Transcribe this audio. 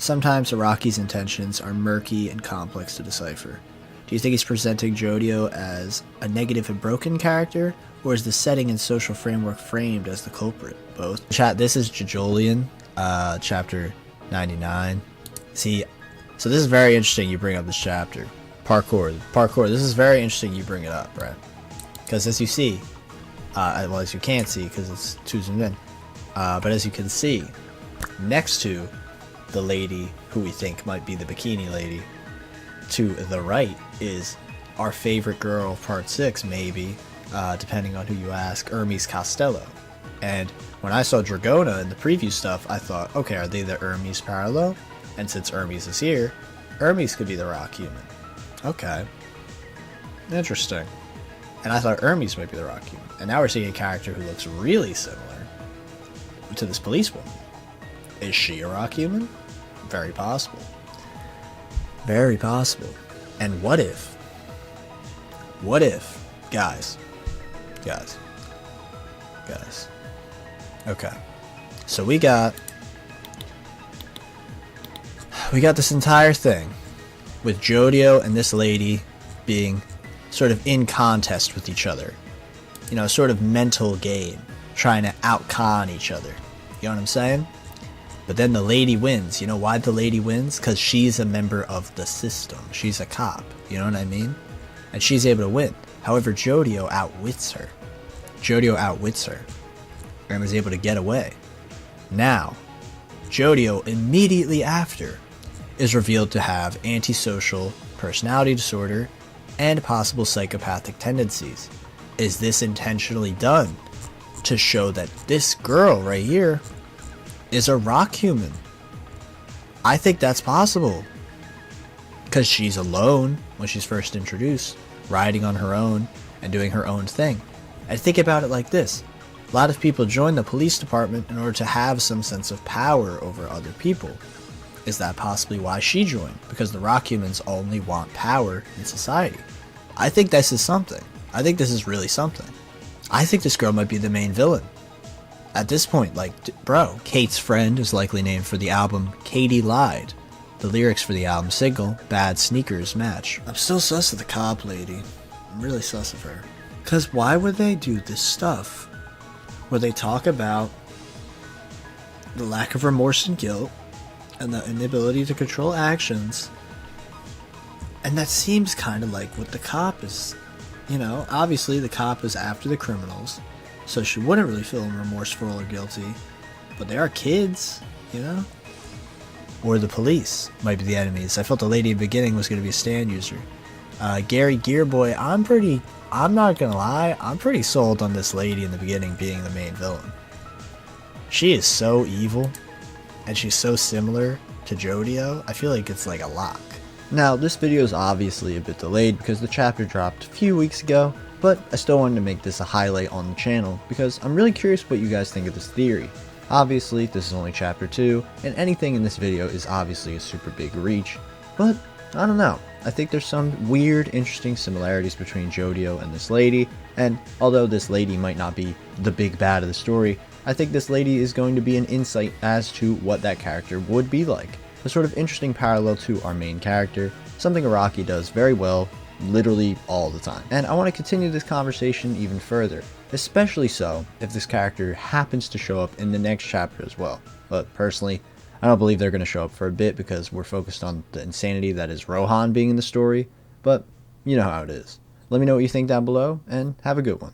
Sometimes Araki's intentions are murky and complex to decipher. Do you think he's presenting JoJo as a negative and broken character, or is the setting and social framework framed as the culprit? Both. Chat, this is JoJolian, chapter 99. See, so this is very interesting you bring up this chapter. Parkour, this is very interesting you bring it up, right? Because as you see, well, as you can't see because it's too zoomed in, but as you can see, next to the lady who we think might be the bikini lady, to the right is our favorite girl of part 6, maybe, depending on who you ask, Hermes Costello. And when I saw Dragona in the preview stuff, I thought, okay, are they the Hermes parallel? And since Hermes is here, Hermes could be the rock human. Okay. Interesting. And I thought Hermes might be the rock human. And now we're seeing a character who looks really similar to this policewoman. Is she a rock human? Very possible. Very possible. And what if, guys, okay, so we got this entire thing with JoJo and this lady being sort of in contest with each other, you know, sort of mental game, trying to out-con each other, you know what I'm saying? But then the lady wins. You know why the lady wins? Because she's a member of the system. She's a cop. You know what I mean? And she's able to win. However, JoJo outwits her. And is able to get away. Now, JoJo immediately after is revealed to have antisocial personality disorder and possible psychopathic tendencies. Is this intentionally done to show that this girl right here is a rock human? I think that's possible. Because she's alone when she's first introduced, riding on her own and doing her own thing. And think about it like this. A lot of people join the police department in order to have some sense of power over other people. Is that possibly why she joined? Because the rock humans only want power in society. I think this is something. I think this is really something. I think this girl might be the main villain. At this point, like, bro, Kate's friend is likely named for the album Katie Lied. The lyrics for the album single, Bad Sneakers, match. I'm still sus of the cop lady. I'm really sus of her. Because why would they do this stuff where they talk about the lack of remorse and guilt and the inability to control actions? And that seems kind of like what the cop is, you know, obviously the cop is after the criminals. So she wouldn't really feel remorseful or guilty. But they are kids, you know? Or the police might be the enemies. I felt the lady in the beginning was going to be a stand user. Gary Gearboy, I'm not going to lie, I'm pretty sold on this lady in the beginning being the main villain. She is so evil, and she's so similar to JoJo, I feel like it's like a lock. Now, this video is obviously a bit delayed because the chapter dropped a few weeks ago, but I still wanted to make this a highlight on the channel because I'm really curious what you guys think of this theory. Obviously, this is only chapter 2, and anything in this video is obviously a super big reach, but I don't know. I think there's some weird, interesting similarities between JoJo and this lady, and although this lady might not be the big bad of the story, I think this lady is going to be an insight as to what that character would be like. A sort of interesting parallel to our main character, something Araki does very well, literally all the time. And I want to continue this conversation even further, especially so if this character happens to show up in the next chapter as well. But personally, I don't believe they're going to show up for a bit because we're focused on the insanity that is Rohan being in the story, but you know how it is. Let me know what you think down below, and have a good one.